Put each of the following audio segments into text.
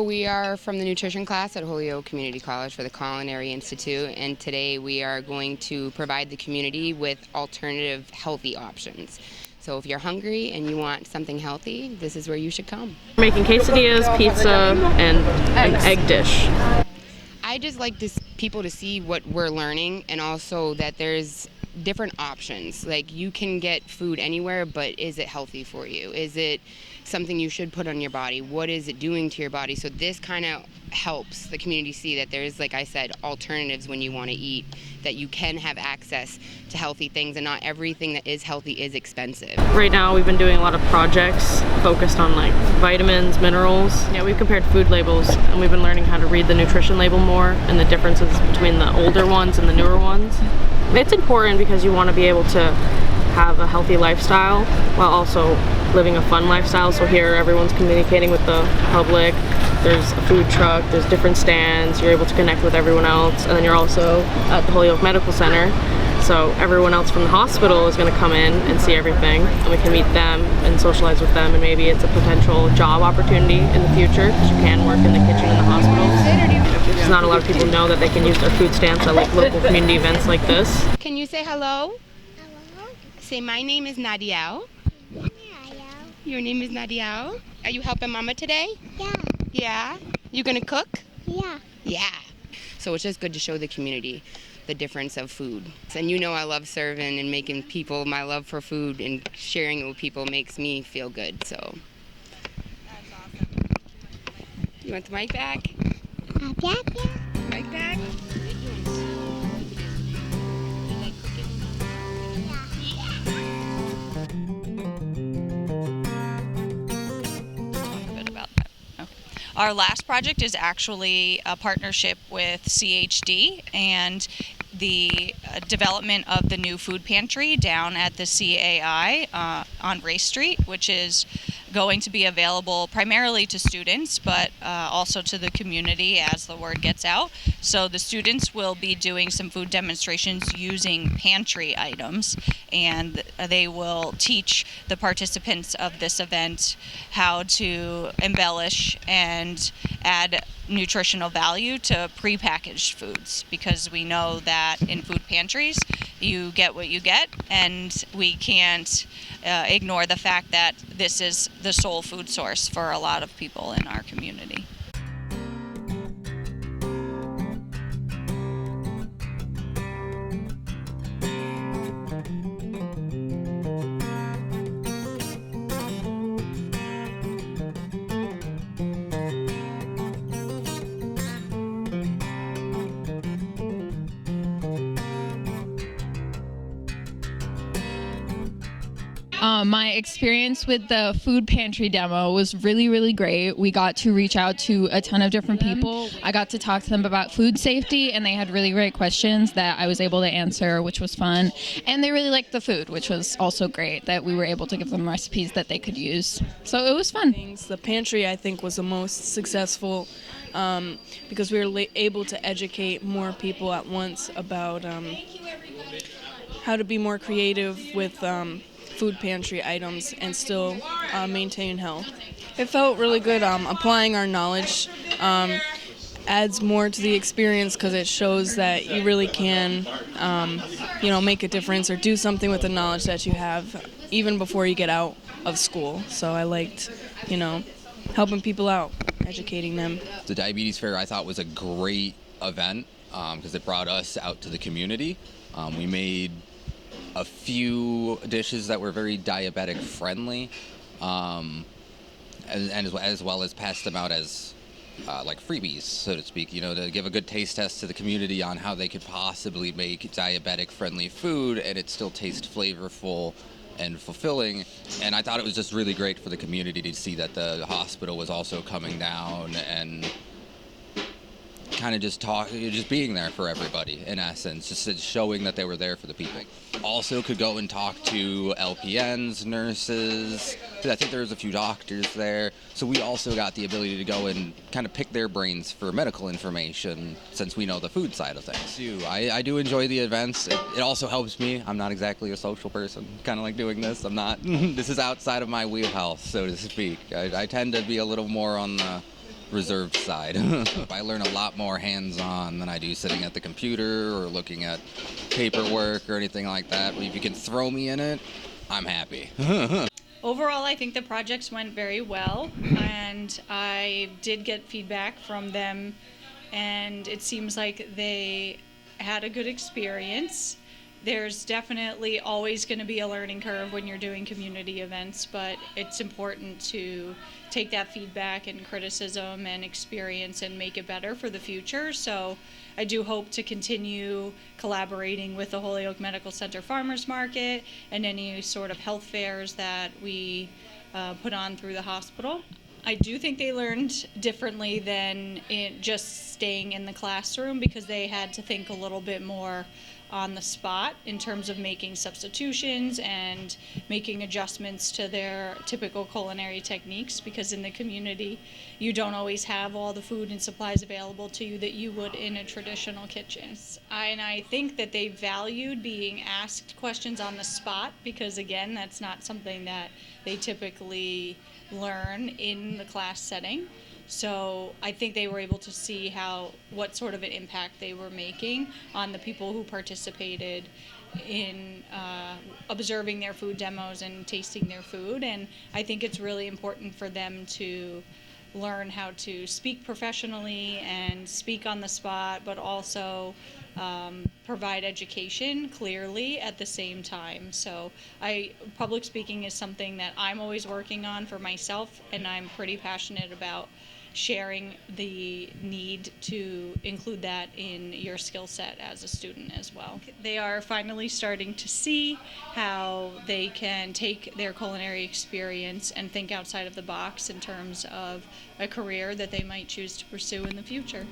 We are from the nutrition class at Holyoke Community College for the Culinary Institute, and today we are going to provide the community with alternative healthy options. So if you're hungry and you want something healthy, this is where you should come. Making quesadillas, pizza, and an egg dish. I just like people to see what we're learning, and also that there's different options. Like, you can get food anywhere, but is it healthy for you? Is it something you should put on your body? What is it doing to your body? So this kind of helps the community see that there's, like I said, alternatives when you want to eat, that you can have access to healthy things, and not everything that is healthy is expensive. Right now we've been doing a lot of projects focused on like vitamins, minerals. Yeah, we've compared food labels, and we've been learning how to read the nutrition label more and the differences between the older ones and the newer ones. It's important because you want to be able to have a healthy lifestyle while also living a fun lifestyle. So here everyone's communicating with the public. There's a food truck, there's different stands, you're able to connect with everyone else, and then you're also at the Holyoke Medical Center. So everyone else from the hospital is going to come in and see everything, and we can meet them and socialize with them, and maybe it's a potential job opportunity in the future because you can work in the kitchen in the hospitals. Because not a lot of people know that they can use their food stamps at like local community events like this. Can you say hello? Hello? Say, my name is Nadia. Hello? Your name is Nadia. Are you helping Mama today? Yeah. Yeah? You gonna cook? Yeah. Yeah. So it's just good to show the community the difference of food. And you know I love serving and making people, my love for food and sharing it with people makes me feel good, so. That's awesome. You want the mic back? Yeah. Mic back? Our last project is actually a partnership with CHD and the development of the new food pantry down at the CAI on Race Street, which is going to be available primarily to students, but also to the community as the word gets out. So the students will be doing some food demonstrations using pantry items, and they will teach the participants of this event how to embellish and add nutritional value to prepackaged foods, because we know that in food pantries you get what you get, and we can't ignore the fact that this is the sole food source for a lot of people in our community. My experience with the food pantry demo was really, really great. We got to reach out to a ton of different people. I got to talk to them about food safety, and they had really great questions that I was able to answer, which was fun. And they really liked the food, which was also great, that we were able to give them recipes that they could use. So it was fun. The pantry, I think, was the most successful because we were able to educate more people at once about how to be more creative with food pantry items and still maintain health. It felt really good. Applying our knowledge adds more to the experience because it shows that you really can, make a difference or do something with the knowledge that you have even before you get out of school. So I liked, helping people out, educating them. The Diabetes Fair I thought was a great event because it brought us out to the community. We made a few dishes that were very diabetic friendly, and as well as passed them out as like freebies, so to speak, to give a good taste test to the community on how they could possibly make diabetic friendly food and it still taste flavorful and fulfilling. And I thought it was just really great for the community to see that the hospital was also coming down and kind of just being there for everybody, in essence, just showing that they were there for the people. Also could go and talk to LPNs, nurses, I think there was a few doctors there, so we also got the ability to go and kind of pick their brains for medical information since we know the food side of things. I do enjoy the events. It also helps me. I'm not exactly a social person, kind of like doing this. I'm not, this is outside of my wheelhouse, so to speak. I tend to be a little more on the reserved side. I learn a lot more hands-on than I do sitting at the computer or looking at paperwork or anything like that. If you can throw me in it, I'm happy. Overall, I think the projects went very well, and I did get feedback from them, and it seems like they had a good experience. There's definitely always going to be a learning curve when you're doing community events, but it's important to take that feedback and criticism and experience and make it better for the future. So I do hope to continue collaborating with the Holyoke Medical Center Farmers Market and any sort of health fairs that we put on through the hospital. I do think they learned differently than just staying in the classroom, because they had to think a little bit more on the spot in terms of making substitutions and making adjustments to their typical culinary techniques, because in the community you don't always have all the food and supplies available to you that you would in a traditional kitchen. And I think that they valued being asked questions on the spot, because again, that's not something that they typically learn in the class setting. So I think they were able to see what sort of an impact they were making on the people who participated in observing their food demos and tasting their food. And I think it's really important for them to learn how to speak professionally and speak on the spot, but also provide education clearly at the same time. So public speaking is something that I'm always working on for myself, and I'm pretty passionate about sharing the need to include that in your skill set as a student as well. They are finally starting to see how they can take their culinary experience and think outside of the box in terms of a career that they might choose to pursue in the future.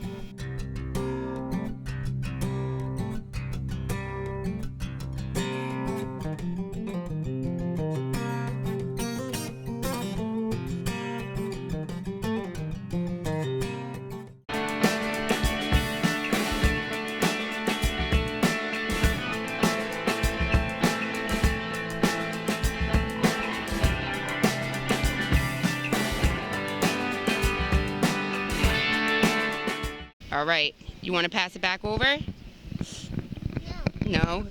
All right, you want to pass it back over? No.